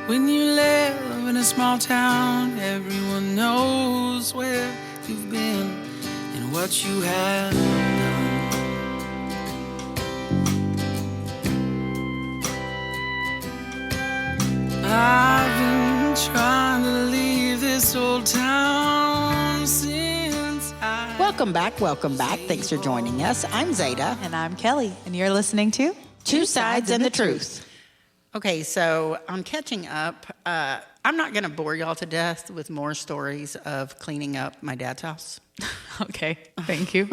When you live in a small town, everyone knows where you've been and what you have done. I've been trying to leave this old town since Welcome back. Thanks for joining us. I'm Zeta. And I'm Kelly, and you're listening to Two Sides and the Truth. Okay, so on catching up, I'm not going to bore y'all to death with more stories of cleaning up my dad's house. Okay, thank you.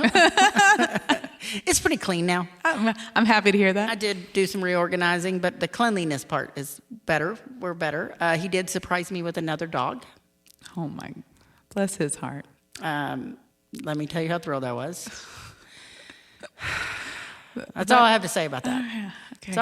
It's pretty clean now. I'm happy to hear that. I did do some reorganizing, but the cleanliness part is better. We're better. He did surprise me with another dog. Oh my, bless his heart. Let me tell you how thrilled I was. That's all I have to say about that. Okay.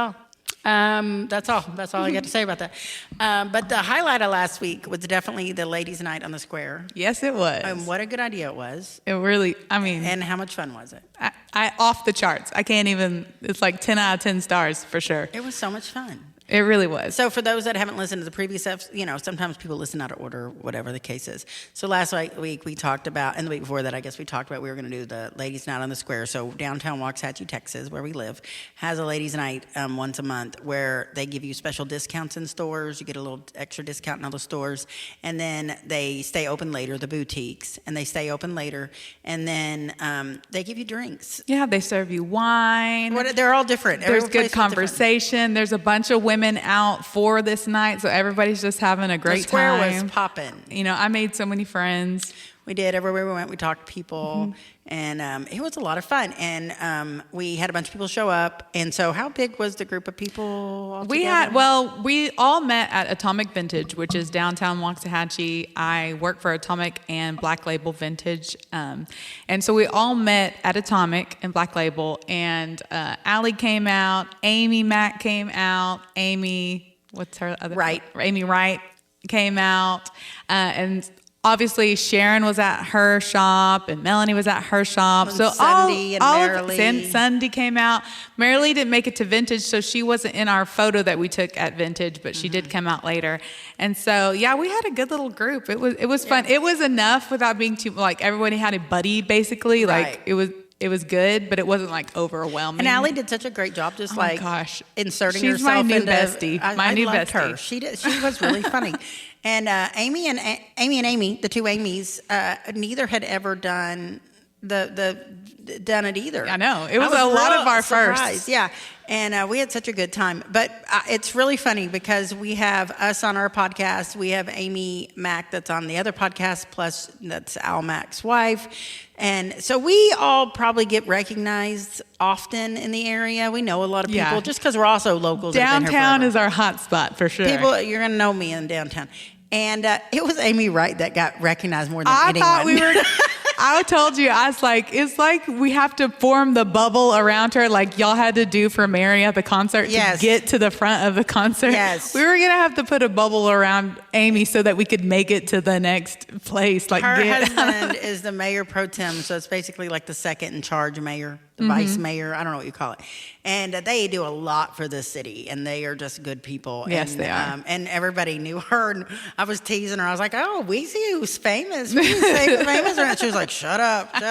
That's all. That's all I got to say about that. But the highlight of last week was definitely the ladies' night on the square. Yes, it was. And what a good idea it was. It really, I mean. And how much fun was it? I off the charts. I can't even, it's like 10 out of 10 stars for sure. It was so much fun. It really was. So for those that haven't listened to the previous episodes, sometimes people listen out of order, whatever the case is. So last week we talked about, and the week before that, I guess we talked about we were going to do the ladies' night on the square. So downtown Waxahachie, Texas, where we live, has a ladies' night once a month where they give you special discounts in stores. You get a little extra discount in all the stores, and then they stay open later, the boutiques, and they stay open later, and then they give you drinks. Yeah, they serve you wine. They're all different. There's good conversation. There's a bunch of women out for this night, so everybody's just having a great time. The square was popping. I made so many friends. We did. Everywhere we went, we talked to people, and it was a lot of fun. And we had a bunch of people show up. And so how big was the group of people all together? We all met at Atomic Vintage, which is downtown Waxahachie. I work for Atomic and Black Label Vintage. And so we all met at Atomic and Black Label. And Allie came out. Amy Mack came out. Amy Wright came out. And obviously, Sharon was at her shop, and Melanie was at her shop. And so Sunday and Marilee. Sunday came out. Marilee didn't make it to Vintage, so she wasn't in our photo that we took at Vintage, but she did come out later. And so, yeah, we had a good little group. It was fun. It was enough without being too everybody had a buddy basically. Right. It was good, but it wasn't overwhelming. And Allie did such a great job, just inserting She's herself my new into bestie. I new loved bestie. her. She was really funny. And Amy, the two Amy's, neither had ever done done it either. I know. It was a lot of our firsts. Yeah. And we had such a good time. But it's really funny because we have us on our podcast. We have Amy Mack that's on the other podcast, plus that's Al Mack's wife. And so we all probably get recognized often in the area. We know a lot of people just because we're also locals. Downtown is our hot spot for sure. People, you're going to know me in downtown. And it was Amy Wright that got recognized more than anyone. I told you, I was like, it's like we have to form the bubble around her like y'all had to do for Mary at the concert to get to the front of the concert. Yes. We were going to have to put a bubble around Amy so that we could make it to the next place. Her husband is the mayor pro tem, so it's basically like the second in charge mayor, the vice mayor, I don't know what you call it. And they do a lot for this city, and they are just good people. Yes, they are. And everybody knew her, and I was teasing her. I was like, oh, we see who's famous. We say who's famous. And she was like, shut up. But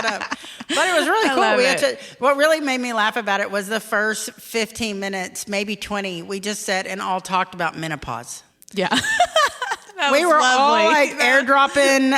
it was really cool. What really made me laugh about it was the first 15 minutes, maybe 20, we just sat and all talked about menopause. Yeah. We were all airdropping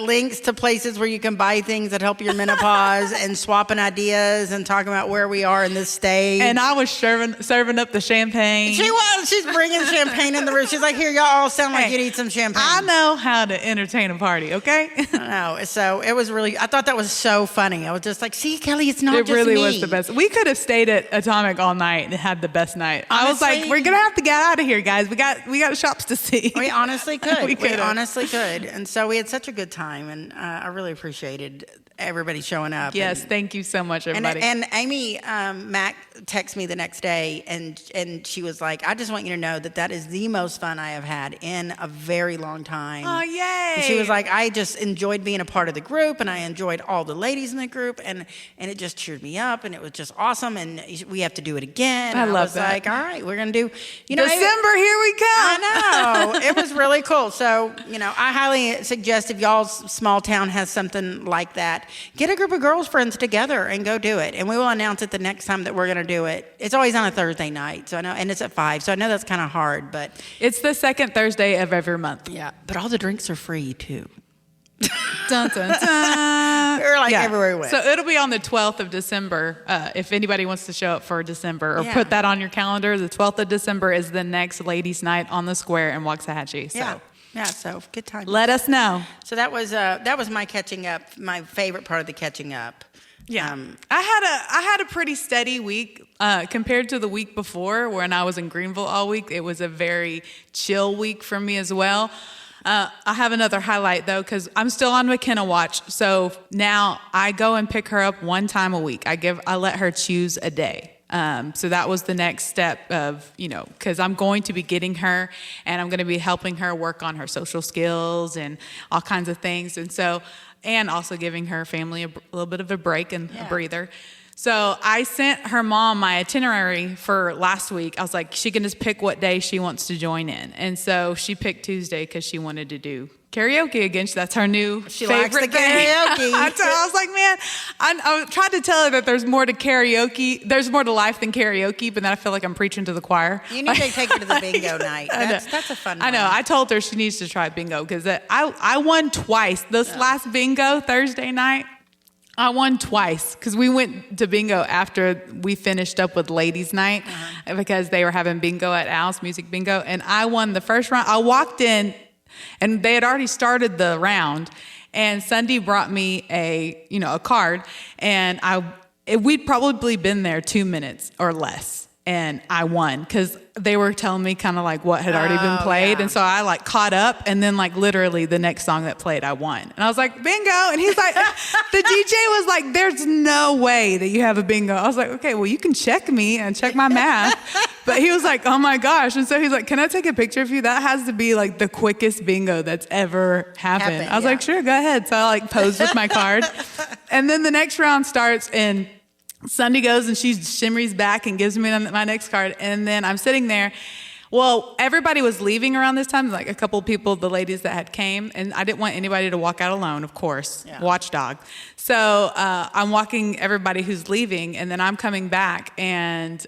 links to places where you can buy things that help your menopause and swapping ideas and talking about where we are in this stage. And I was serving up the champagne. She was. She's bringing champagne in the room. She's like, here, y'all all sound like you need some champagne. I know how to entertain a party, okay? I know. So it was really, I thought that was so funny. I was just like, see, Kelly, it's not just me. It really was the best. We could have stayed at Atomic all night and had the best night. Honestly, I was like, we're going to have to get out of here, guys. We got shops to see. I mean, honestly, honestly could. We could've. honestly could. And so we had such a good time, and I really appreciated everybody showing up. Yes, thank you so much, And, everybody. and Amy Mack texted me the next day, and she was like, I just want you to know that is the most fun I have had in a very long time. Oh, yay. And she was like, I just enjoyed being a part of the group, and I enjoyed all the ladies in the group, and it just cheered me up, and it was just awesome, and we have to do it again. I And love was that. like, all right, we're going to do, December, here we come. I know. It was really cool. So, I highly suggest if y'all's small town has something like that, get a group of girlfriends together and go do it. And we will announce it the next time that we're going to do it. It's always on a Thursday night. So I know, and it's at 5. So I know that's kind of hard, but It's the second Thursday of every month. yeah, but all the drinks are free too. Dun, dun, dun. We're like everywhere we went. So it'll be on the 12th of December. If anybody wants to show up for December, or Yeah. put that on your calendar, the 12th of December is the next ladies' night on the square in Waxahachie. So Yeah, so good time. let us know. So that was my catching up, my favorite part of the catching up. Yeah, I had a pretty steady week compared to the week before when I was in Greenville all week. It was a very chill week for me as well. I have another highlight though, because I'm still on McKenna watch. So now I go and pick her up one time a week. I let her choose a day. So that was the next step of, because I'm going to be getting her and I'm going to be helping her work on her social skills and all kinds of things. And also giving her family a little bit of a break and a breather. So I sent her mom my itinerary for last week. I was like, she can just pick what day she wants to join in. And so she picked Tuesday because she wanted to do karaoke again. That's her new She favorite likes the thing. karaoke. I was like, man, I tried to tell her that there's more to karaoke. There's more to life than karaoke, but then I feel like I'm preaching to the choir. You need to take her to the bingo night. That's a fun one. I know. I told her she needs to try bingo because I won twice. This last bingo Thursday night, I won twice because we went to bingo after we finished up with ladies' night because they were having bingo at Al's Music Bingo, and I won the first round. I walked in, and they had already started the round, and Sunday brought me a card, and we'd probably been there 2 minutes or less, and I won because they were telling me kind of like what had already been played. yeah. And so I like caught up, and then like literally the next song that played, I won. And I was like, bingo. And he's like, the DJ was like, there's no way that you have a bingo. I was like, okay, well, you can check me and check my math. But he was like, oh my gosh. And so he's like, can I take a picture of you? That has to be like the quickest bingo that's ever happened. I was like, sure, go ahead. So I like posed with my card. And then the next round starts, and Sunday goes and she shimmies back and gives me my next card. And then I'm sitting there. Well, everybody was leaving around this time, like a couple of people, the ladies that had came. And I didn't want anybody to walk out alone, of course, watchdog. So I'm walking everybody who's leaving, and then I'm coming back. And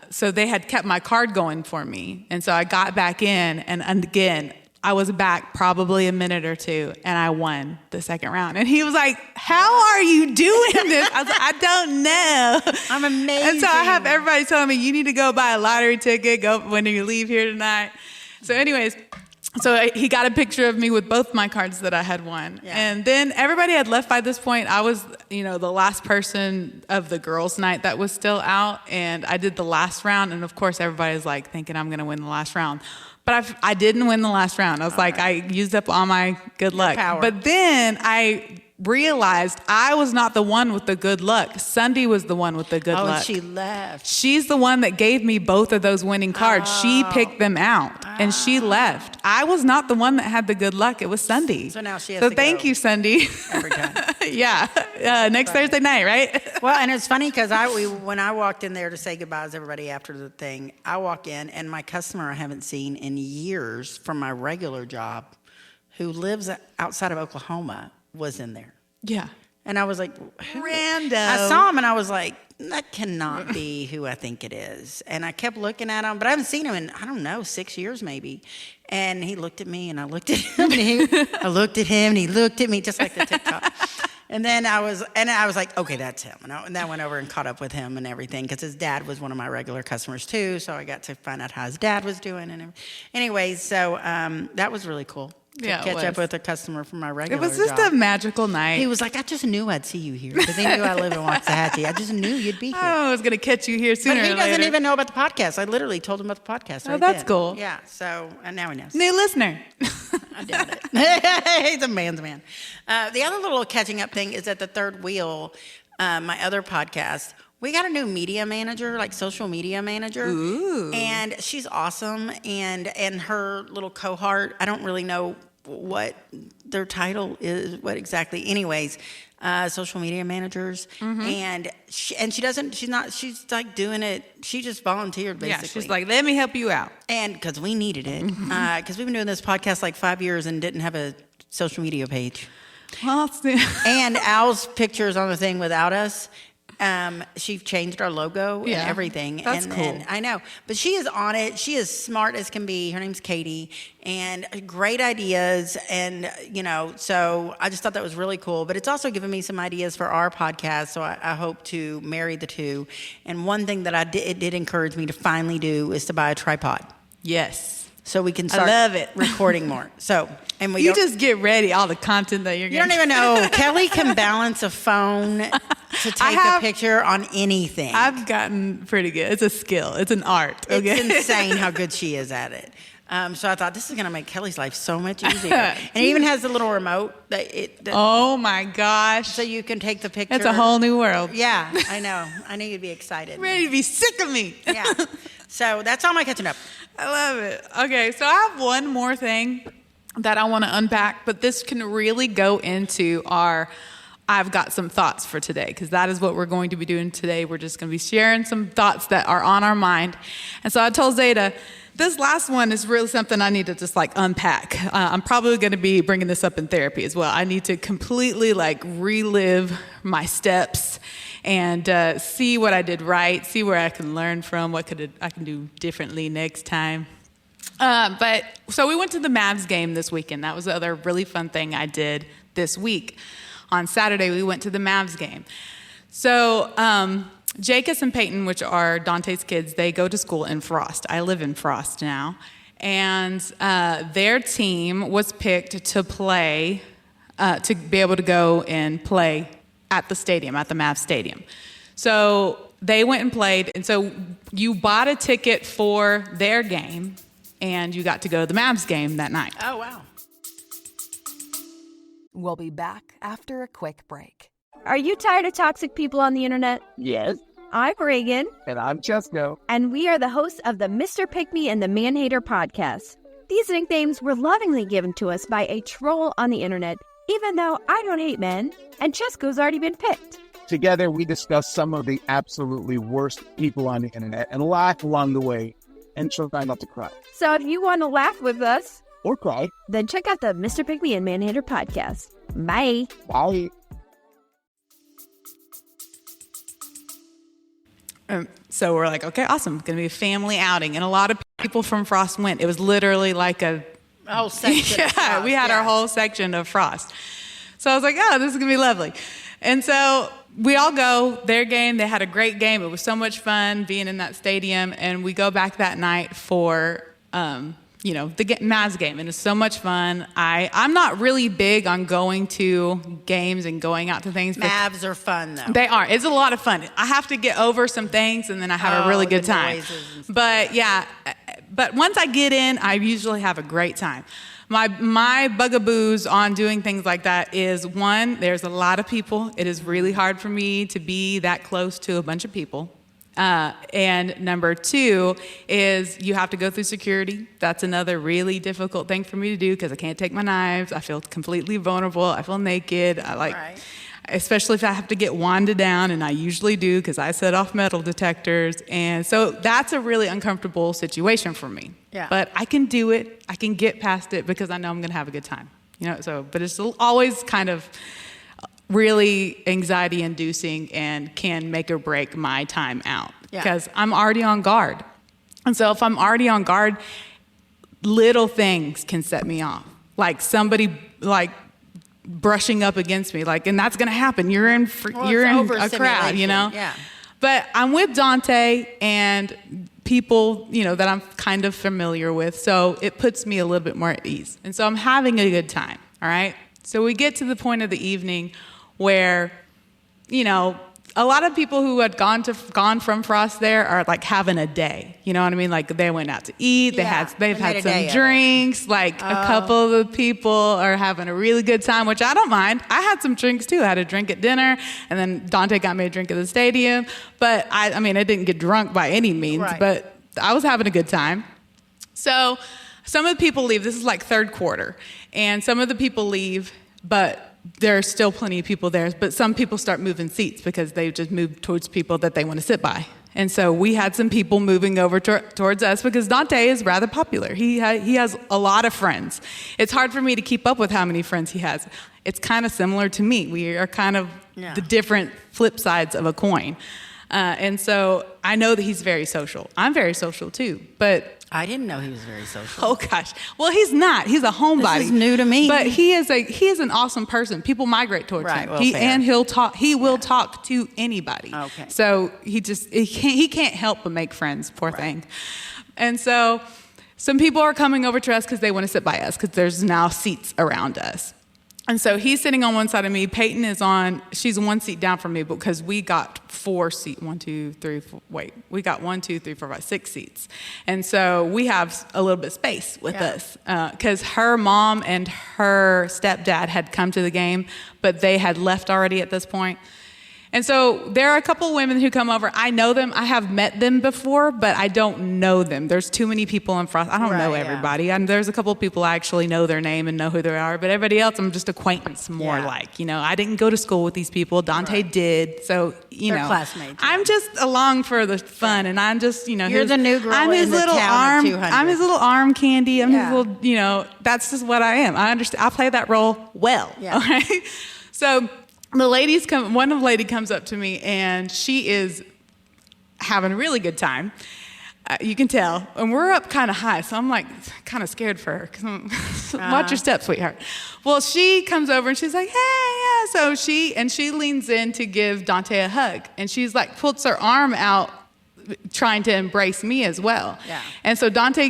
so they had kept my card going for me. And so I got back in, and again, I was back probably a minute or two, and I won the second round. And he was like, how are you doing this? I was like, I don't know. I'm amazing. And so I have everybody telling me, you need to go buy a lottery ticket, go when you leave here tonight. So anyways, so he got a picture of me with both my cards that I had won. Yeah. And then everybody had left by this point. I was, the last person of the girls' night that was still out, and I did the last round. And of course, everybody's like thinking I'm going to win the last round. But I didn't win the last round. I was I used up all my good luck. Power. But then I realized I was not the one with the good luck. Sunday was the one with the good luck. Oh, she left. She's the one that gave me both of those winning cards. She picked them out, and she left. I was not the one that had the good luck. It was Sunday. So now she has So to thank go. you, Sunday. Every time. Yeah. Next Thursday night, right? Well, and it's funny because when I walked in there to say goodbye to everybody after the thing, I walk in, and my customer I haven't seen in years from my regular job, who lives outside of Oklahoma, was in there. Yeah. And I was like, Random. I saw him, and I was like, that cannot be who I think it is. And I kept looking at him, but I haven't seen him in, 6 years maybe. And he looked at me, and I looked at him, and I looked at him, and he looked at me, just like the TikTok. And then I was like, okay, that's him. And I went over and caught up with him and everything, because his dad was one of my regular customers too. So I got to find out how his dad was doing. And anyways, so that was really cool. to Yeah, it catch up was. with a customer from my It regular was just job. a magical night. He was like, I just knew I'd see you here because he knew I live in Waxahachie. I just knew you'd be here. I was going to catch you here sooner But he or doesn't later. even know about the podcast. I literally told him about the podcast. Oh, Right that's then. cool. Yeah. So and now he knows. New listener. I doubt it. He's a man's man. The other little catching up thing is at the Third Wheel, my other podcast. We got a new media manager, like social media manager. Ooh. And she's awesome. And her little cohort, I don't really know what their title is, what exactly. Anyways, social media managers. And she's like doing it. She just volunteered basically. Yeah, she's like, let me help you out. And because we needed it. Because we've been doing this podcast like 5 years and didn't have a social media page. Well, And Al's pictures on the thing without us. She changed our logo Yeah, and everything. that's and cool. I know. But she is on it. She is smart as can be. Her name's Katie. And great ideas. And, so I just thought that was really cool. But it's also given me some ideas for our podcast. So I hope to marry the two. And one thing that it did encourage me to finally do is to buy a tripod. yes. So we can start love it. recording more. So, and we You don't, just get ready, all the content that you're you getting. don't even know. Kelly can balance a phone to take a picture on anything. I've gotten pretty good. It's a skill. It's an art. Okay. It's insane how good she is at it. So I thought this is going to make Kelly's life so much easier. And it even has the little remote that Oh my gosh. so you can take the picture. It's a whole new world. Yeah, I know. I knew you'd be excited. Ready to be sick of me. Yeah. So that's all my catching up. I love it. Okay, so I have one more thing that I want to unpack, but this can really go into our I've got some thoughts for today, because that is what we're going to be doing today. We're just going to be sharing some thoughts that are on our mind. And so I told Zeta, this last one is really something I need to just like unpack. I'm probably going to be bringing this up in therapy as well. I need to completely like relive my steps and see what I did right, see where I can learn from, what I can do differently next time. But so we went to the Mavs game this weekend. That was the other really fun thing I did this week. On Saturday, we went to the Mavs game. So Jacobs and Peyton, which are Dante's kids, they go to school in Frost. I live in Frost now. And their team was picked to play, to be able to go and play at the stadium, at the Mavs stadium. So they went and played. And so you bought a ticket for their game, and you got to go to the Mavs game that night. Oh, wow. We'll be back after a quick break. Are you tired of toxic people on the internet? Yes, I'm Reagan, and I'm Chesco. and we are the hosts of the Mr. Pick Me and the Man Hater podcast. These nicknames were lovingly given to us by a troll on the internet, even though I don't hate men, and Chesco's already been picked. Together, we discuss some of the absolutely worst people on the internet and laugh along the way and try not to cry. So if you want to laugh with us, Or cry. then check out the Mr. Pick Me and Man Hater podcast. Bye. Bye. So we're like, okay, awesome. It's going to be a family outing. And a lot of people from Frost went. It was literally like a whole section. yeah, of Frost, we had our whole section of Frost. So I was like, oh, this is going to be lovely. And so we all go, their game. They had a great game. It was so much fun being in that stadium. And we go back that night for, the Mavs game. And it's so much fun. I'm not really big on going to games and going out to things. Mavs are fun, though. They are. It's a lot of fun. I have to get over some things, and then I have a really good the time. noises and stuff. But yeah, but once I get in, I usually have a great time. My bugaboos on doing things like that is, one, there's a lot of people. It is really hard for me to be that close to a bunch of people. And number two is you have to go through security. That's another really difficult thing for me to do because I can't take my knives. I feel completely vulnerable. I feel naked. Right. Especially if I have to get wanded down, and I usually do because I set off metal detectors. And so that's a really uncomfortable situation for me. Yeah. But I can do it. I can get past it because I know I'm going to have a good time. But it's always kind of really anxiety inducing and can make or break my time out because I'm already on guard. And so if I'm already on guard, little things can set me off. Like somebody brushing up against me, and that's going to happen. You're in a crowd, Yeah. But I'm with Dante, and people, that I'm kind of familiar with. So it puts me a little bit more at ease. And so I'm having a good time. All right. So we get to the point of the evening where, a lot of people who had gone from Frost there are like having a day. You know what I mean? Like they went out to eat. They've had some drinks. Like a couple of the people are having a really good time, which I don't mind. I had some drinks too. I had a drink at dinner, and then Dante got me a drink at the stadium. But I didn't get drunk by any means, but I was having a good time. So some of the people leave. This is like third quarter, and some of the people leave, but there are still plenty of people there, but some people start moving seats because they just moved towards people that they want to sit by. And so we had some people moving over towards us because Dante is rather popular. He has a lot of friends. It's hard for me to keep up with how many friends he has. It's kind of similar to me. We are kind of the different flip sides of a coin. And so I know that he's very social. I'm very social too, but I didn't know he was very social. Oh gosh. Well, he's not. He's a homebody. This is new to me. But he is an awesome person. People migrate towards him. Well, fair. He'll talk. He will talk to anybody. Okay. So he can't help but make friends. Poor thing. And so some people are coming over to us because they want to sit by us because there's now seats around us. And so he's sitting on one side of me. Peyton she's one seat down from me because we got 4 seats. 1, 2, 3, 4. Wait, we got 1, 2, 3, 4, 5, 6 seats. And so we have a little bit of space with us because her mom and her stepdad had come to the game, but they had left already at this point. And so there are a couple of women who come over. I know them. I have met them before, but I don't know them. There's too many people in Frost. I don't know everybody. And there's a couple of people I actually know their name and know who they are, but everybody else I'm just acquaintance more like. I didn't go to school with these people. Dante did. So, They're classmates. I'm just along for the fun, and I'm just, You're the new girl I'm his in the little town arm. of 200. I'm his little arm candy. I'm his little, that's just what I am. I understand. I play that role well. Yeah. All right? So one lady comes up to me, and she is having a really good time. You can tell. And we're up kind of high, so I'm like kind of scared for her. Watch your step, sweetheart. Well, she comes over and she's like, hey, yeah. So she leans in to give Dante a hug. And she's like, puts her arm out, trying to embrace me as well. Yeah. And so Dante,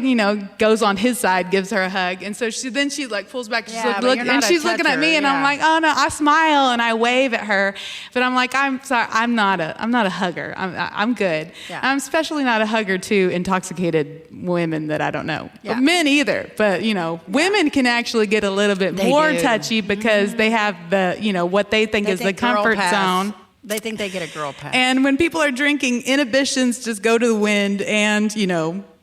goes on his side, gives her a hug. And so she like pulls back. She's looking at me, and I'm like, oh no, I smile and I wave at her. But I'm like, I'm sorry, I'm not a hugger. I'm good. Yeah. I'm especially not a hugger to intoxicated women that I don't know. Yeah. Men either. But, women can actually get a little bit more do. touchy because they have the, what they think is the comfort zone. They think they get a girl pass. And when people are drinking, inhibitions just go to the wind, and,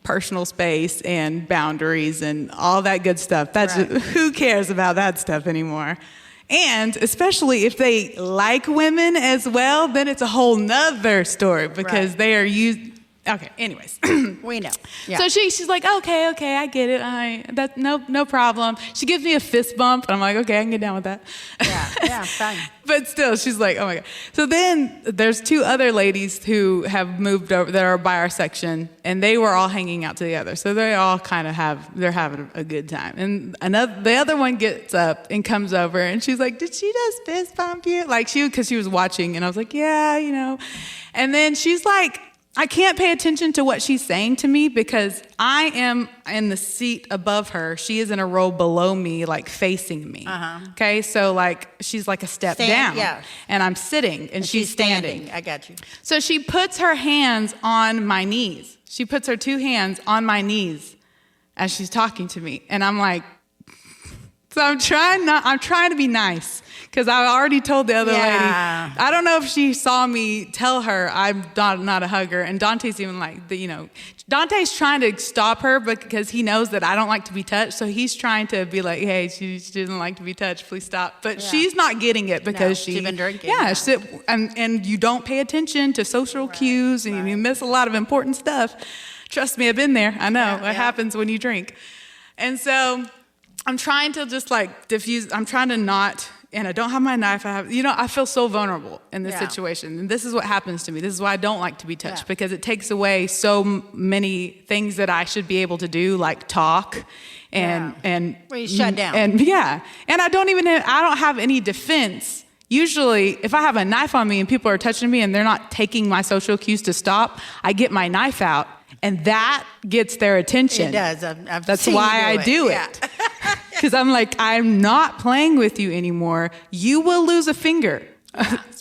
personal space and boundaries and all that good stuff. That's who cares about that stuff anymore? And especially if they like women as well, then it's a whole nother story because they are used. Okay, anyways. We know. Yeah. So she's like, okay, I get it. That's no problem. She gives me a fist bump, and I'm like, okay, I can get down with that. Yeah, fine. But still, she's like, oh my God. So then there's 2 other ladies who have moved over that are by our section, and they were all hanging out together. So they all kind of they're having a good time. And the other one gets up and comes over, and she's like, did she just fist bump you? Like because she was watching, and I was like, yeah, And then she's like, I can't pay attention to what she's saying to me because I am in the seat above her. She is in a row below me, like facing me. Okay, so she's like a step down. Yeah. And I'm sitting, and she's standing. I got you. So she puts her hands on my knees. She puts her 2 hands on my knees as she's talking to me. And I'm like, so I'm trying to be nice. Because I already told the other lady. I don't know if she saw me tell her I'm not a hugger. And Dante's even like, Dante's trying to stop her because he knows that I don't like to be touched. So he's trying to be like, hey, she doesn't like to be touched. Please stop. But she's not getting it because she's been drinking. Yeah. And you don't pay attention to social cues, and you miss a lot of important stuff. Trust me, I've been there. I know what happens when you drink. And so I'm trying to just diffuse. I'm trying to not. And I don't have my knife. I feel so vulnerable in this situation. And this is what happens to me. This is why I don't like to be touched because it takes away so many things that I should be able to do, like talk and well, you shut down. And I don't have any defense. Usually, if I have a knife on me and people are touching me and they're not taking my social cues to stop, I get my knife out And that gets their attention. It does. I've That's seen why you I do Yeah. it. Because I'm like, I'm not playing with you anymore. You will lose a finger.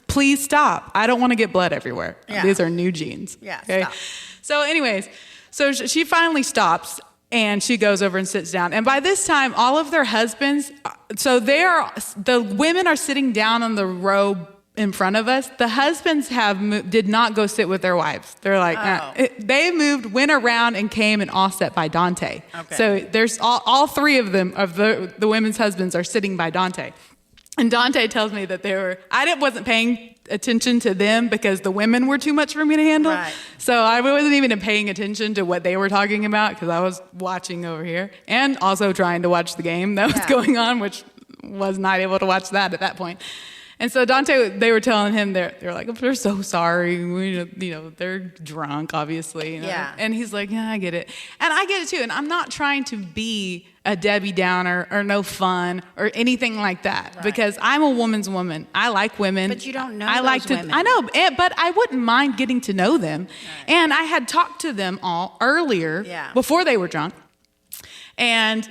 Please stop. I don't want to get blood everywhere. Yeah. These are new genes. Yeah, Okay. stop. So anyways, so she finally stops and she goes over and sits down. And by this time, all of their husbands, so the women are sitting down on the row in front of us. The husbands did not go sit with their wives. They're like, they moved, went around and came and all sat by Dante. Okay. So there's all three of them, of the women's husbands are sitting by Dante. And Dante tells me that I wasn't paying attention to them because the women were too much for me to handle. Right. So I wasn't even paying attention to what they were talking about because I was watching over here and also trying to watch the game that was going on, which was not able to watch that at that point. And so Dante, they were telling him, they're like, they're so sorry. They're drunk, obviously. Yeah. And he's like, yeah, I get it. And I get it too. And I'm not trying to be a Debbie Downer or no fun or anything like that because I'm a woman's woman. I like women. But you don't know women. I know, but I wouldn't mind getting to know them. Right. And I had talked to them all earlier before they were drunk. And,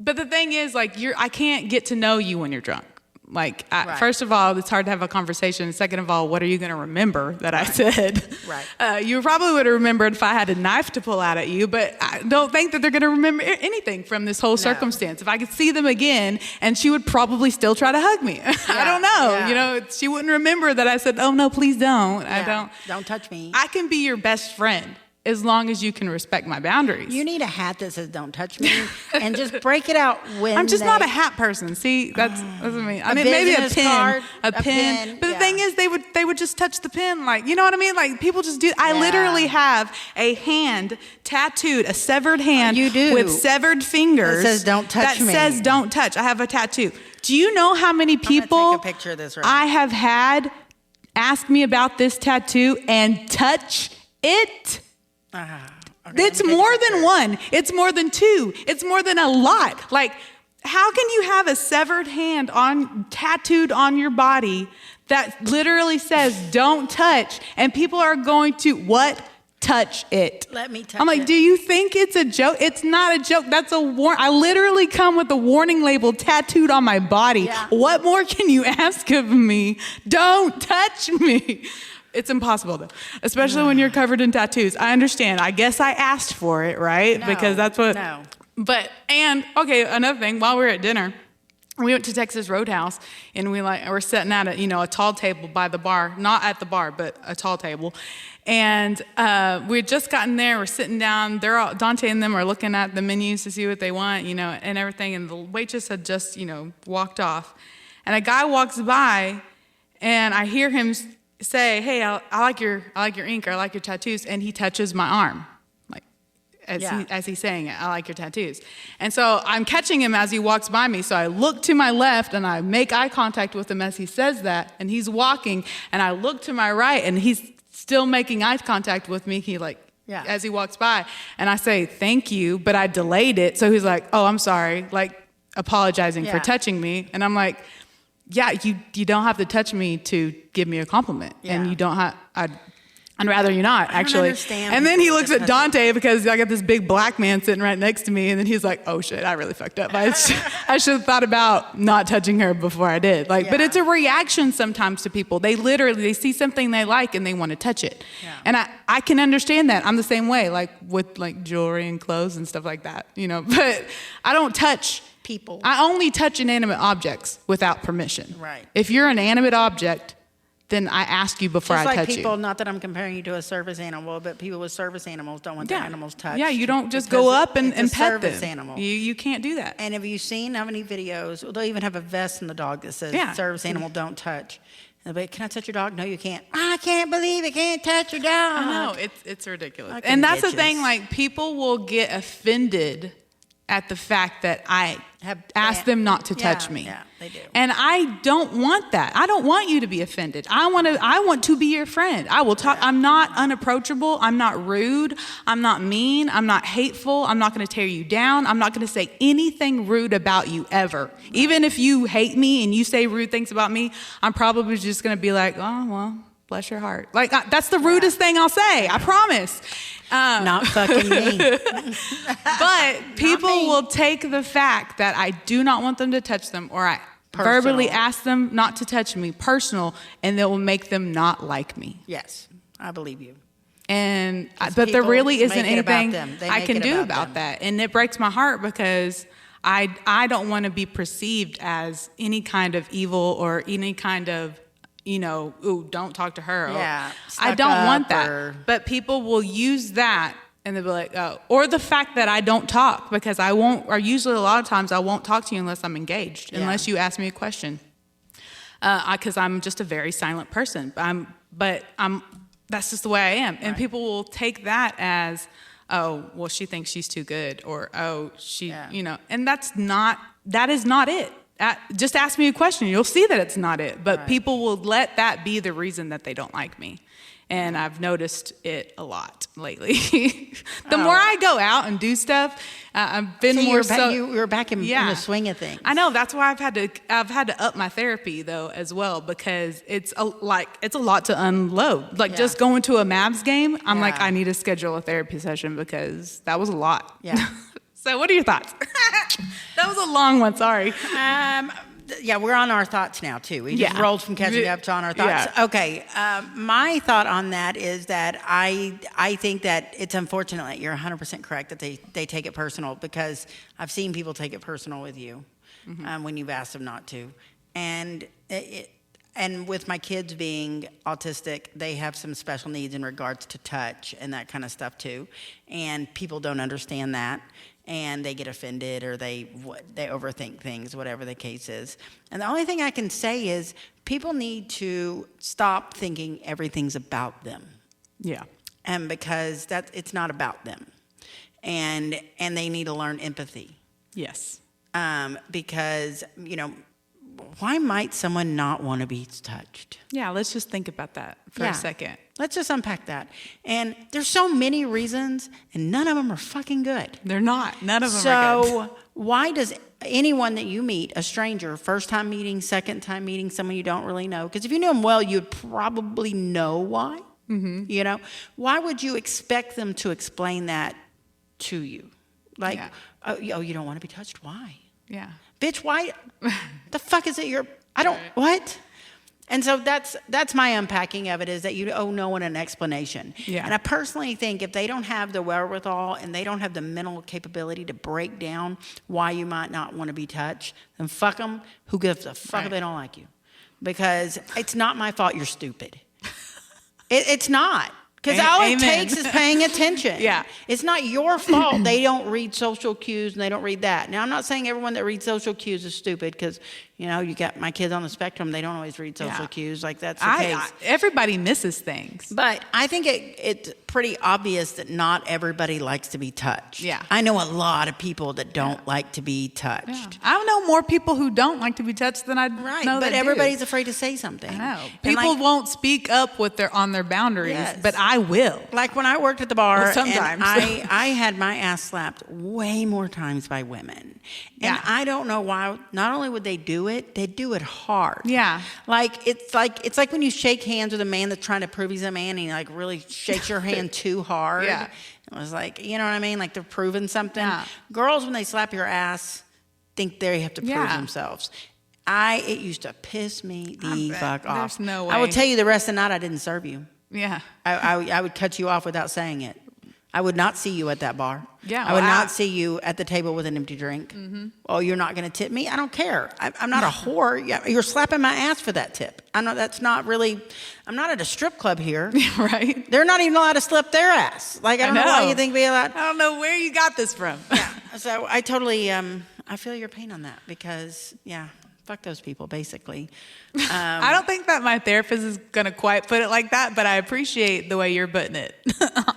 but the thing is, like, I can't get to know you when you're drunk. Like, first of all, it's hard to have a conversation. Second of all, what are you going to remember that I said? Right. You probably would have remembered if I had a knife to pull out at you, but I don't think that they're going to remember anything from this whole circumstance. If I could see them again, and she would probably still try to hug me. I don't know. Yeah. She wouldn't remember that I said, oh, no, please don't. Yeah. Don't touch me. I can be your best friend as long as you can respect my boundaries. You need a hat that says "Don't touch me" and just break it out when. I'm just not a hat person. See, that's what I mean. I mean, maybe a pin, card, a pin. But the thing is, they would just touch the pin, like, you know what I mean? Like, people just do. I literally have a hand tattooed, a severed hand You do. with severed fingers that says "Don't touch me." That says "Don't touch." I have a tattoo. Do you know how many I'm gonna people take a picture of this right I now. have had ask me about this tattoo and touch it? Okay, It's more than one. It's more than two. It's more than a lot. Like, how can you have a severed hand tattooed on your body that literally says "Don't touch," and people are going to touch it? Let me touch I'm like, it. do you think it's a joke? It's not a joke. That's a warning. I literally come with a warning label tattooed on my body. Yeah. What more can you ask of me? Don't touch me. It's impossible, though, especially when you're covered in tattoos. I understand. I guess I asked for it, right? No, because that's what. no. But, okay, another thing. While we were at dinner, we went to Texas Roadhouse, and we're sitting at a tall table by the bar, not at the bar, but a tall table. And we had just gotten there. We're sitting down. Dante and them are looking at the menus to see what they want, and everything. And the waitress had just, walked off. And a guy walks by, and I hear him say, "Hey, I like your ink, or I like your tattoos," and he touches my arm, like as he's saying it. I like your tattoos, and so I'm catching him as he walks by me. So I look to my left and I make eye contact with him as he says that, and he's walking, and I look to my right and he's still making eye contact with me. As he walks by, and I say thank you, but I delayed it. So he's like, "Oh, I'm sorry," like apologizing for touching me, and I'm like, yeah, you don't have to touch me to give me a compliment. Yeah. And you don't have, I'd rather you not, actually. understand And then he people looks that at touch Dante because I got this big black man sitting right next to me. And then he's like, oh shit, I really fucked up. I should have thought about not touching her before I did. But it's a reaction sometimes to people. They see something they like and they want to touch it. Yeah. And I can understand that. I'm the same way, like with like jewelry and clothes and stuff like that, but I don't touch people. I only touch inanimate objects without permission. Right. If you're an animate object, then I ask you before Just I like touch people, you. not that I'm comparing you to a service animal, but people with service animals don't want their animals touched. Yeah, you don't just because go up and it's a pet service them. animal. You can't do that. And have you seen how many videos? Well, they'll even have a vest in the dog that says "Service animal don't touch." And they'll be, "Can I touch your dog?" "No, you can't." "I can't believe it. Can't touch your dog." I know, it's ridiculous. And that's the thing, like, people will get offended at the fact that I have asked them not to touch me. Yeah, they do. And I don't want that. I don't want you to be offended. I want to be your friend. I will talk. I'm not unapproachable. I'm not rude. I'm not mean. I'm not hateful. I'm not going to tear you down. I'm not going to say anything rude about you ever. Even if you hate me and you say rude things about me, I'm probably just going to be like, oh, well, bless your heart. Like, that's the rudest thing I'll say. I promise. Not fucking me. But people will take the fact that I do not want them to touch them, or I verbally ask them not to touch me, personal, and it will make them not like me. Yes, I believe you. And but there really isn't make it about anything them. They I make can it do about about them. that. And it breaks my heart because I don't want to be perceived as any kind of evil or any kind of, ooh, don't talk to her. Yeah, I stuck don't want up that. or- But people will use that and they'll be like, oh, or the fact that I don't talk because I won't, or usually a lot of times I won't talk to you unless I'm engaged, unless you ask me a question. Because I'm just a very silent person. That's just the way I am. And people will take that as, oh, well, she thinks she's too good, or, oh, and that is not it. Just ask me a question. You'll see that it's not it. But people will let that be the reason that they don't like me. And I've noticed it a lot lately. The more I go out and do stuff, I've been more so. You're back in the swing of things. I know. That's why I've had to up my therapy though as well, because it's a lot to unload. Like just going to a Mavs game, I'm like, I need to schedule a therapy session because that was a lot. Yeah. So what are your thoughts? That was a long one. Sorry. We're on our thoughts now too. We just rolled from catching up to on our thoughts. Yeah. Okay, my thought on that is that I think that it's unfortunate. You're 100% correct that they take it personal, because I've seen people take it personal with you when you've asked them not to, and with my kids being autistic, they have some special needs in regards to touch and that kind of stuff too, and people don't understand that. And they get offended, or they overthink things, whatever the case is. And the only thing I can say is people need to stop thinking everything's about them. Yeah. And because it's not about them. And they need to learn empathy. Yes. Because, why might someone not want to be touched? Yeah, let's just think about that for a second. Let's just unpack that. And there's so many reasons, and none of them are fucking good. They're not. None of them are good. So why does anyone that you meet, a stranger, first time meeting, second time meeting, someone you don't really know, because if you knew them well, you'd probably know why. Mm-hmm. Why would you expect them to explain that to you? Like, oh, you don't want to be touched? Why? Yeah. Bitch, why? The fuck is it what? And so that's my unpacking of it, is that you owe no one an explanation. Yeah. And I personally think if they don't have the wherewithal and they don't have the mental capability to break down why you might not want to be touched, then fuck them. Who gives a fuck if they don't like you? Because it's not my fault you're stupid. It's not. Because all it takes is paying attention. Yeah. It's not your fault they don't read social cues and they don't read that. Now, I'm not saying everyone that reads social cues is stupid, because, you got my kids on the spectrum. They don't always read social cues. Like, that's the case. Everybody misses things. But I think it's pretty obvious that not everybody likes to be touched. Yeah. I know a lot of people that don't like to be touched. Yeah. I know more people who don't like to be touched than I know But that everybody's do. afraid to say something. I know. And People won't speak up on their boundaries, but I will. Like when I worked at the bar, Well, sometimes. and I had my ass slapped way more times by women. And I don't know why. Not only would they do it, they'd do it hard. Yeah. It's like when you shake hands with a man that's trying to prove he's a man, and he like really shakes your hand too hard. Yeah. It was like, you know what I mean? Like they're proving something. Yeah. Girls, when they slap your ass, think they have to prove themselves. It used to piss me the fuck off. There's no way. I will tell you the rest of the night I didn't serve you. Yeah. I would cut you off without saying it. I would not see you at that bar. Yeah, I would not see you at the table with an empty drink. Mm-hmm. Oh, you're not going to tip me? I don't care. I'm not a whore. You're slapping my ass for that tip. I'm not at a strip club here. Right. They're not even allowed to slap their ass. Like, I don't know why you think we allowed. I don't know where you got this from. Yeah. So I totally, I feel your pain on that, because, fuck those people, basically. I don't think that my therapist is going to quite put it like that, but I appreciate the way you're putting it.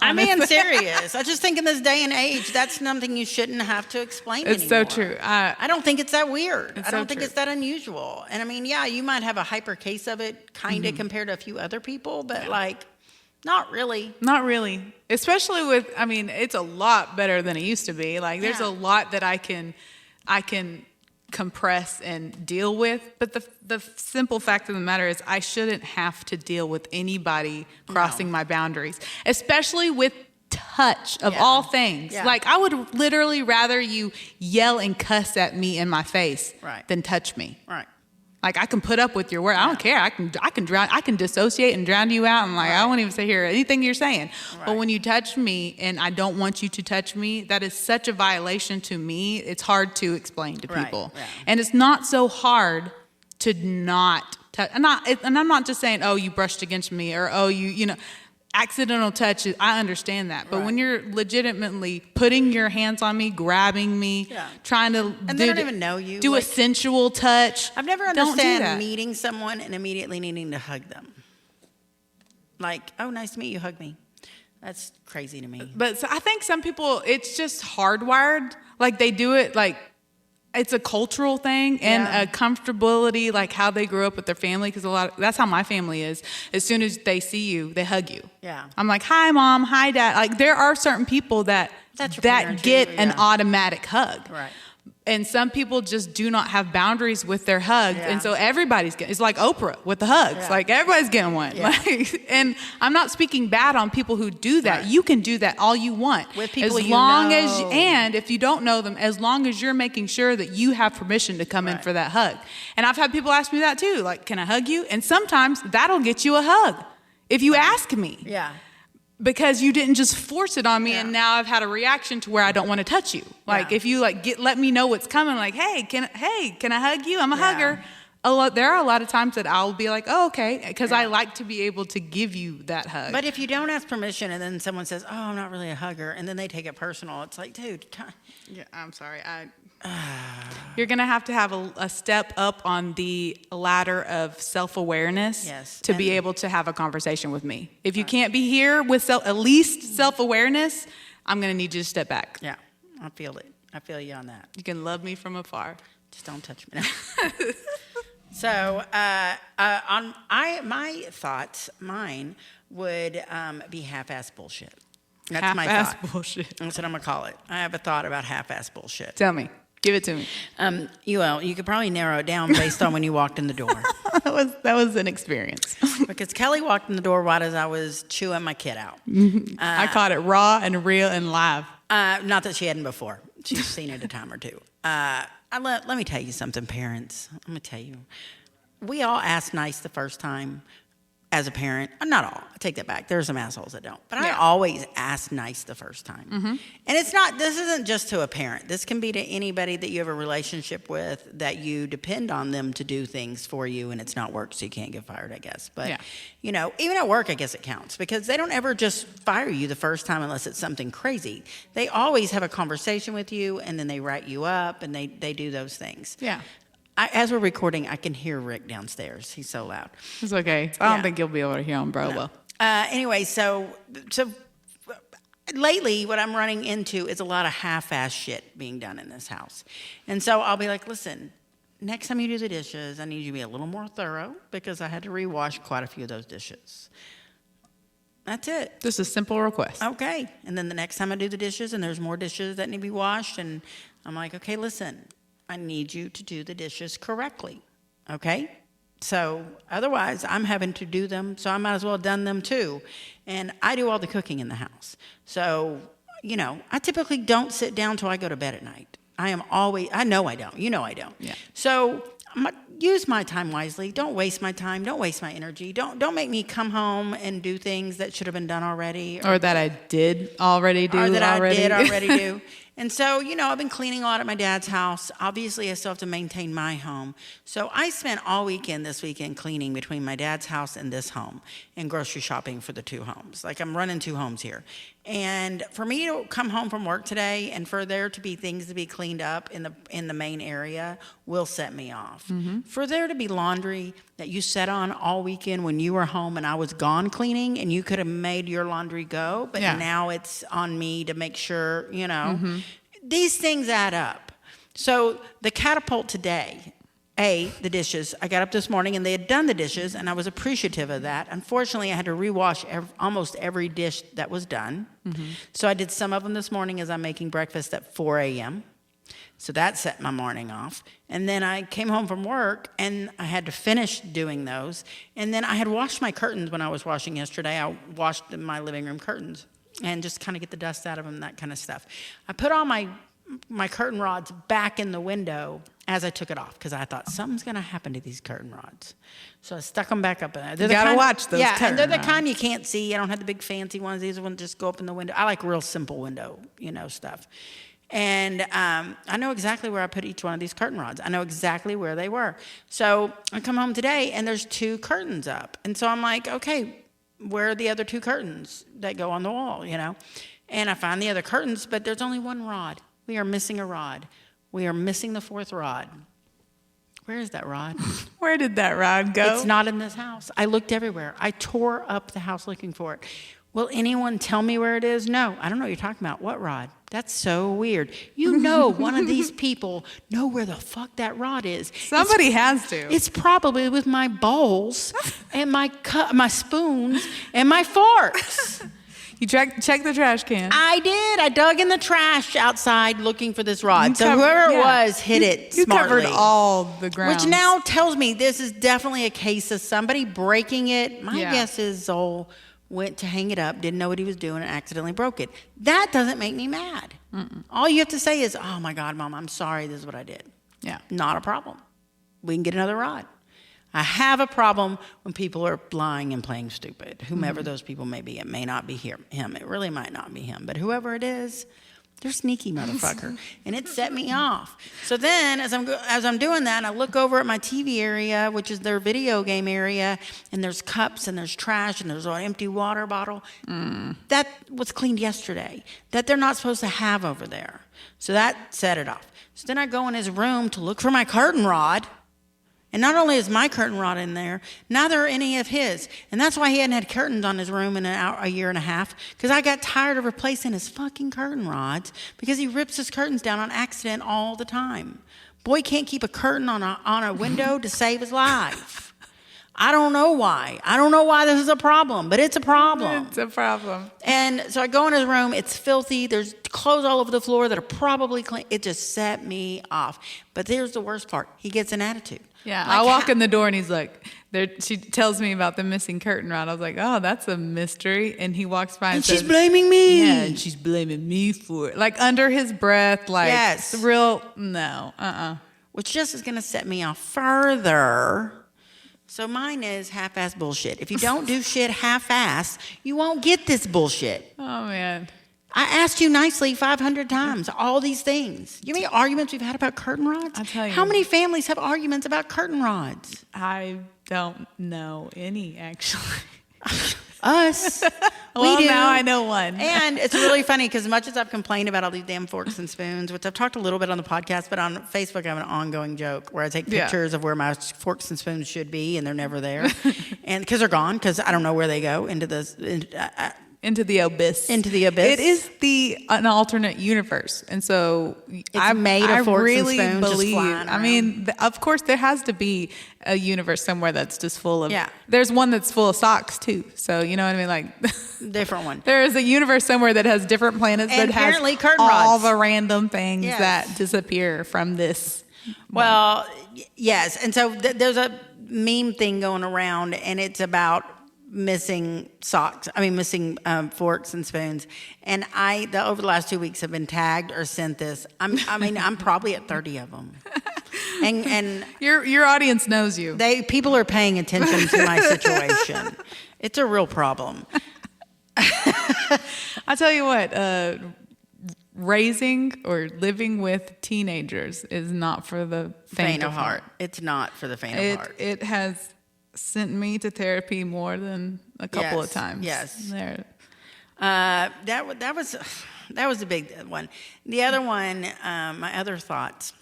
I'm being serious. I just think in this day and age, that's something you shouldn't have to explain It's anymore. so true. I don't think it's that weird. I don't think true. it's that unusual. And I mean, you might have a hyper case of it, kind of compared to a few other people, but not really. Not really. Especially it's a lot better than it used to be. Like, there's a lot that I can compress and deal with. But the simple fact of the matter is I shouldn't have to deal with anybody crossing my boundaries, especially with touch of all things. Yeah. Like, I would literally rather you yell and cuss at me in my face than touch me. Right. Like, I can put up with your word. I don't care. I can dissociate and drown you out. And like, I won't even say hear anything you're saying. Right. But when you touch me and I don't want you to touch me, that is such a violation to me. It's hard to explain to people. Right. And it's not so hard to not touch. And I'm not just saying, oh, you brushed against me, or, oh, you know, accidental touches. I understand that. But when you're legitimately putting your hands on me, grabbing me, trying to and they don't even know you, do a sensual touch. I've never understood meeting someone and immediately needing to hug them. Like, oh, nice to meet you, hug me. That's crazy to me. But I think some people, it's just hardwired. Like, they do it like it's a cultural thing and a comfortability, like how they grew up with their family. Because that's how my family is. As soon as they see you, they hug you. Yeah. I'm like, hi, Mom. Hi, Dad. Like, there are certain people that get an automatic hug. Right. And some people just do not have boundaries with their hugs. And so everybody's getting, it's like Oprah with the hugs. Yeah. Like, everybody's getting one. Yeah. Like, and I'm not speaking bad on people who do that. Right. You can do that all you want. With people and if you don't know them, as long as you're making sure that you have permission to come in for that hug. And I've had people ask me that too. Like, can I hug you? And sometimes that'll get you a hug if you ask me. Yeah. Because you didn't just force it on me, and now I've had a reaction to where I don't want to touch you. Like, if you let me know what's coming, like, hey, can I hug you? I'm a hugger. There are a lot of times that I'll be like, oh, okay, because I like to be able to give you that hug. But if you don't ask permission and then someone says, oh, I'm not really a hugger, and then they take it personal, it's like, dude. Yeah, I'm sorry. You're going to have a step up on the ladder of self-awareness to be able to have a conversation with me. If you can't be here with at least self-awareness, I'm going to need you to step back. Yeah, I feel it. I feel you on that. You can love me from afar. Just don't touch me now. So, my thoughts, mine would be half-ass bullshit. That's my thought. Half-ass bullshit. That's what I'm going to call it. I have a thought about half-ass bullshit. Tell me. Give it to me. You could probably narrow it down based on when you walked in the door. that was an experience. Because Kelly walked in the door right as I was chewing my kid out. I caught it raw and real and live. Not that she hadn't before. She's seen it a time or two. Let me tell you something, parents. I'm going to tell you. We all ask nice the first time as a parent. Not all. I take that back. There are some assholes that don't. But I always ask nice the first time. Mm-hmm. And this isn't just to a parent. This can be to anybody that you have a relationship with that you depend on them to do things for you and it's not work, so you can't get fired, I guess. But, even at work, I guess it counts because they don't ever just fire you the first time unless it's something crazy. They always have a conversation with you and then they write you up and they do those things. Yeah. As we're recording, I can hear Rick downstairs. He's so loud. It's okay. I don't think you'll be able to hear him, bro. No. Anyway, so lately what I'm running into is a lot of half-ass shit being done in this house. And so I'll be like, listen, next time you do the dishes, I need you to be a little more thorough because I had to rewash quite a few of those dishes. That's it. Just a simple request. Okay. And then the next time I do the dishes and there's more dishes that need to be washed, and I'm like, okay, listen, I need you to do the dishes correctly, okay? So otherwise, I'm having to do them, so I might as well have done them too. And I do all the cooking in the house. So, I typically don't sit down till I go to bed at night. I know I don't. You know I don't. Yeah. So use my time wisely. Don't waste my time. Don't waste my energy. Don't make me come home and do things that should have been done already. Or that I did already do. Or that I did already do. And so, I've been cleaning a lot at my dad's house. Obviously, I still have to maintain my home. So I spent all weekend this weekend cleaning between my dad's house and this home and grocery shopping for the two homes. Like, I'm running two homes here. And for me to come home from work today and for there to be things to be cleaned up in the main area will set me off. Mm-hmm. For there to be laundry that you set on all weekend when you were home and I was gone cleaning and you could have made your laundry go, but now it's on me to make sure, mm-hmm. These things add up. So the catapult today, the dishes. I got up this morning and they had done the dishes and I was appreciative of that. Unfortunately, I had to rewash almost every dish that was done. Mm-hmm. So I did some of them this morning as I'm making breakfast at 4 a.m. So that set my morning off. And then I came home from work and I had to finish doing those. And then I had washed my curtains when I was washing yesterday. I washed my living room curtains and just kind of get the dust out of them, that kind of stuff. I put all my curtain rods back in the window as I took it off because I thought something's going to happen to these curtain rods. So I stuck them back up in there. You got to watch those curtain and they're the rods. kind you can't see. I don't have the big fancy ones. These ones just go up in the window. I like real simple window, stuff. And I know exactly where I put each one of these curtain rods. I know exactly where they were. So I come home today and there's 2 curtains up. And so I'm like, okay, where are the other 2 curtains that go on the wall, And I find the other curtains, but there's only 1 rod. We are missing a rod. We are missing the 4th rod. Where is that rod? Where did that rod go? It's not in this house. I looked everywhere. I tore up the house looking for it. Will anyone tell me where it is? No, I don't know what you're talking about. What rod? That's so weird. One of these people know where the fuck that rod is. Somebody has to. It's probably with my bowls and my spoons and my forks. You check the trash can. I did. I dug in the trash outside looking for this rod. So whoever it was hit it smartly. You covered all the ground. Which now tells me this is definitely a case of somebody breaking it. My guess is Zoll went to hang it up, didn't know what he was doing, and accidentally broke it. That doesn't make me mad. All you have to say is, oh, my God, Mom, I'm sorry. This is what I did. Yeah. Not a problem. We can get another rod. I have a problem when people are lying and playing stupid, whomever those people may be. It may not be him. It really might not be him. But whoever it is, they're sneaky motherfucker. And it set me off. So then as I'm doing that, I look over at my TV area, which is their video game area, and there's cups and there's trash and there's an empty water bottle. That was cleaned yesterday. That they're not supposed to have over there. So that set it off. So then I go in his room to look for my curtain rod. And not only is my curtain rod in there, neither are any of his. And that's why he hadn't had curtains on his room in a year and a half, because I got tired of replacing his fucking curtain rods because he rips his curtains down on accident all the time. Boy can't keep a curtain on a window to save his life. I don't know why. I don't know why this is a problem, but it's a problem. It's a problem. And so I go in his room. It's filthy. There's clothes all over the floor that are probably clean. It just set me off. But here's the worst part. He gets an attitude. Yeah, I walk in the door and he's like, she tells me about the missing curtain rod. I was like, oh, that's a mystery. And he walks by and says, she's blaming me. Yeah, and she's blaming me for it. Like under his breath, like, yes. Which just is going to set me off further. So mine is half-ass bullshit. If you don't do shit half-ass, you won't get this bullshit. Oh, man. I asked you nicely 500 times, all these things. You know how many arguments we've had about curtain rods? I'll tell you. How many families have arguments about curtain rods? I don't know any, actually. Us. Well, we do. now I know one. And it's really funny because as much as I've complained about all these damn forks and spoons, which I've talked a little bit on the podcast, but on Facebook I have an ongoing joke where I take pictures of where my forks and spoons should be and they're never there. And because they're gone, because I don't know where they go into the... Into the abyss. Into the abyss. It is an alternate universe, and so I made of forks really and spoons believe. just flying I mean, of course, there has to be a universe somewhere that's just full of. Yeah. There's one that's full of socks too. So you know what I mean, like different one. There is a universe somewhere that has different planets And that has apparently curtain all rods. the random things Yes. that disappear from this. Well, yes, and so there's a meme thing going around, and it's about missing missing forks and spoons. And over the last 2 weeks have been tagged or sent this. I'm probably at 30 of them. And Your audience knows you. people are paying attention to my situation. It's a real problem. I tell you what, raising or living with teenagers is not for the faint of heart. It's not for the faint of heart. It has sent me to therapy more than a couple of times. Yes. There. That was a big one. The other one, my other thoughts,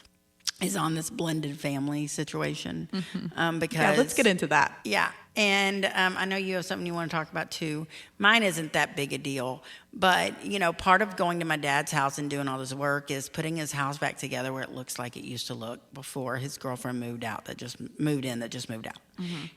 is on this blended family situation. Because Yeah, let's get into that. Yeah. And I know you have something you want to talk about too. Mine isn't that big a deal, but you know, part of going to my dad's house and doing all this work is putting his house back together where it looks like it used to look before his girlfriend moved out. That just moved out,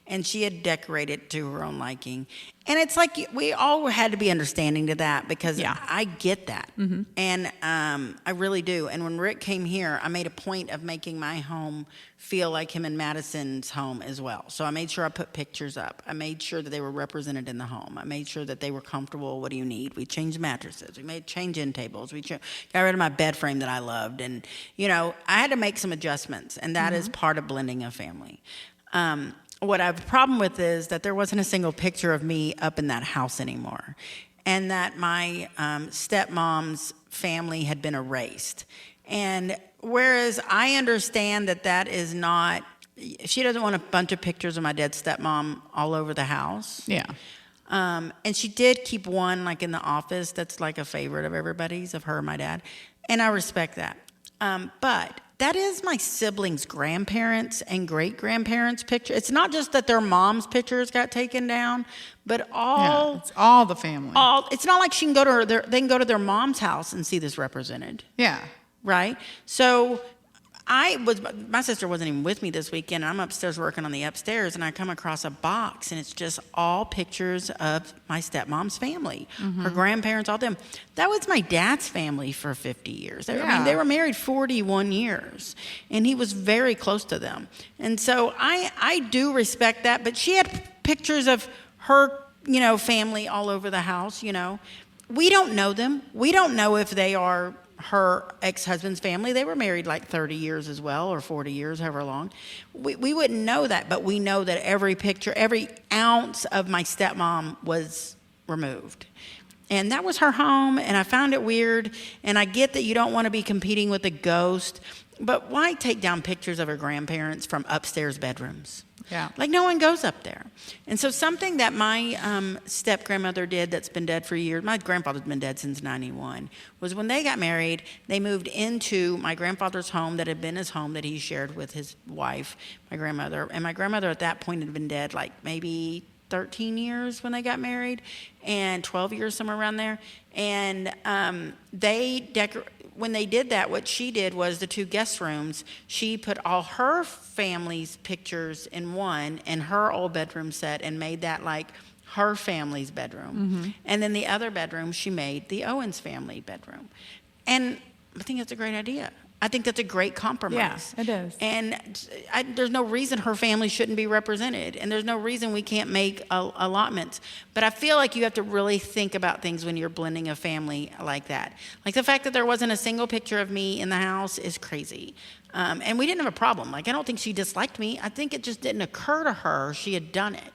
and she had decorated to her own liking. And it's like we all had to be understanding to that because I get that, and I really do. And when Rick came here, I made a point of making my home feel like him and Madison's home as well. So I made sure I put pictures up. I made sure that they were represented in the home. I made sure that they were comfortable. What do you need? We changed mattresses. We made change-in tables. We got rid of my bed frame that I loved. And, you know, I had to make some adjustments, and that is part of blending a family. What I have a problem with is that there wasn't a single picture of me up in that house anymore, and that my stepmom's family had been erased. And whereas I understand that that is not, she doesn't want a bunch of pictures of my dead stepmom all over the house. Yeah. And she did keep one like in the office that's like a favorite of everybody's, of her and my dad. And I respect that. But that is my siblings' grandparents and great-grandparents' picture. It's not just that their mom's pictures got taken down, but It's all the family. It's not like she can go to they can go to their mom's house and see this represented. Yeah. Right? So my sister wasn't even with me this weekend. I'm upstairs working on the upstairs, and I come across a box, and it's just all pictures of my stepmom's family, her grandparents, all them. That was my dad's family for 50 years. I mean, they were married 41 years, and he was very close to them. And so I do respect that, but she had pictures of her, you know, family all over the house, you know. We don't know them. We don't know if they are her ex-husband's family. They were married like 30 years as well, or 40 years, however long. We wouldn't know that, but we know that every picture, every ounce of my stepmom was removed. And that was her home, and I found it weird, and I get that you don't want to be competing with a ghost, but why take down pictures of her grandparents from upstairs bedrooms? Yeah. Like, no one goes up there. And so something that my step-grandmother did that's been dead for years, my grandfather's been dead since 91, was when they got married, they moved into my grandfather's home that had been his home that he shared with his wife, my grandmother. And my grandmother at that point had been dead like maybe 13 years when they got married, and 12 years, somewhere around there. And when they did that, what she did was the two guest rooms, she put all her family's pictures in one and her old bedroom set and made that like her family's bedroom. And then the other bedroom, she made the Owens family bedroom. And I think that's a great idea. I think that's a great compromise. Yeah, it is. And there's no reason her family shouldn't be represented. And there's no reason we can't make allotments. But I feel like you have to really think about things when you're blending a family like that. Like the fact that there wasn't a single picture of me in the house is crazy. And we didn't have a problem. Like, I don't think she disliked me. I think it just didn't occur to her she had done it.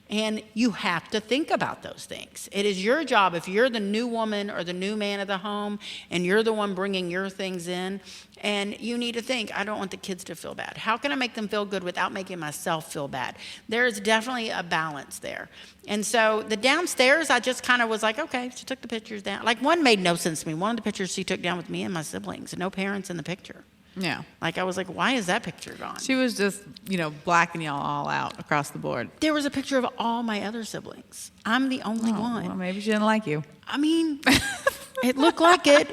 And you have to think about those things. It is your job, if you're the new woman or the new man of the home and you're the one bringing your things in, and you need to think, I don't want the kids to feel bad. How can I make them feel good without making myself feel bad? There is definitely a balance there. And so the downstairs, I just kind of was like, okay, she took the pictures down. Like, one made no sense to me. One of the pictures she took down with me and my siblings, no parents in the picture. Yeah. Like, I was like, why is that picture gone? She was just, blacking y'all all out across the board. There was a picture of all my other siblings. I'm the only one. Well, maybe she didn't like you. I mean, it looked like it,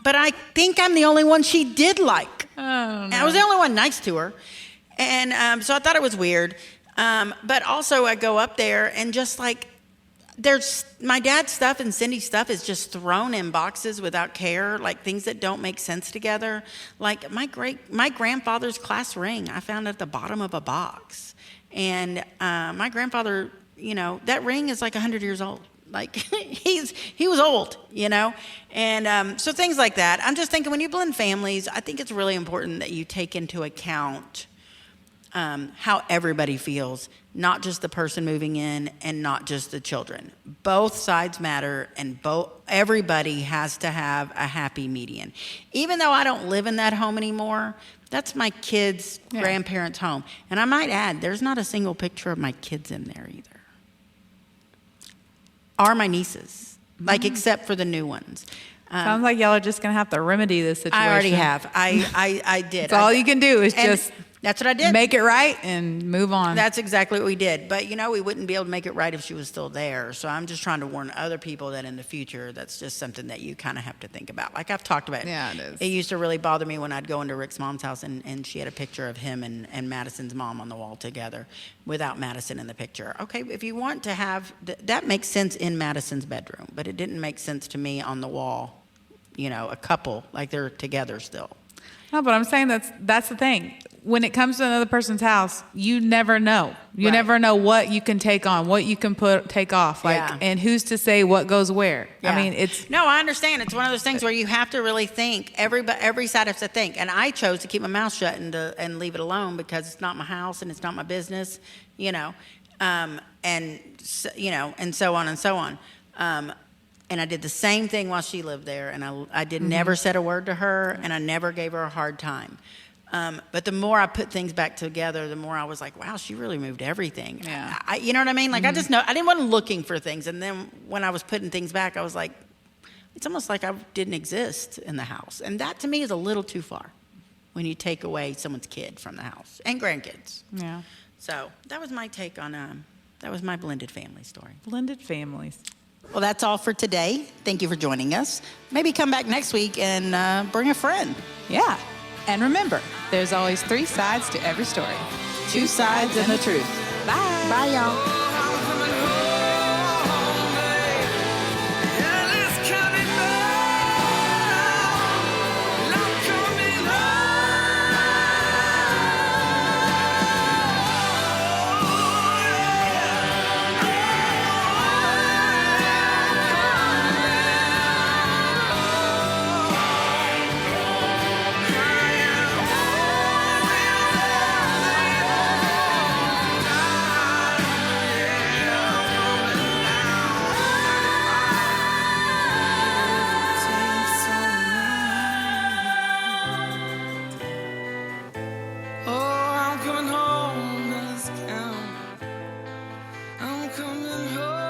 but I think I'm the only one she did like. I don't know. And I was the only one nice to her. And so I thought it was weird. But also I go up there and just like, there's my dad's stuff and Cindy's stuff is just thrown in boxes without care, like things that don't make sense together. Like my grandfather's class ring I found at the bottom of a box. And my grandfather, that ring is like 100 years old. Like he was old, and so things like that. I'm just thinking when you blend families, I think it's really important that you take into account how everybody feels, not just the person moving in and not just the children. Both sides matter, and everybody has to have a happy median. Even though I don't live in that home anymore, that's my kids' grandparents' home. And I might add, there's not a single picture of my kids in there either. Or my nieces, except for the new ones. Sounds like y'all are just going to have to remedy this situation. I already have. I did. That's all you can do is just That's what I did. Make it right and move on. That's exactly what we did. But, we wouldn't be able to make it right if she was still there. So I'm just trying to warn other people that in the future, that's just something that you kind of have to think about. Like I've talked about. Yeah, it is. It used to really bother me when I'd go into Rick's mom's house and she had a picture of him and Madison's mom on the wall together without Madison in the picture. Okay, if you want to have, that makes sense in Madison's bedroom, but it didn't make sense to me on the wall, a couple, like they're together still. No, but I'm saying that's the thing. When it comes to another person's house, you never know. You never know what you can take on, what you can take off, and who's to say what goes where. Yeah. I mean, it's no, I understand. It's one of those things where you have to really think. Every side has to think, and I chose to keep my mouth shut and leave it alone because it's not my house and it's not my business, and so on and so on. And I did the same thing while she lived there, and I never said a word to her, and I never gave her a hard time. But the more I put things back together, the more I was like, wow, she really moved everything. Yeah. You know what I mean? Like, I just know, I didn't want looking for things. And then when I was putting things back, I was like, it's almost like I didn't exist in the house. And that to me is a little too far when you take away someone's kid from the house and grandkids. yeah, So that was my take on, that was my blended family story. blended families. Well, that's all for today. Thank you for joining us. Maybe come back next week and bring a friend. Yeah. And remember, there's always 3 sides to every story. 2 sides and the truth. Bye. Bye, y'all. I'm coming home.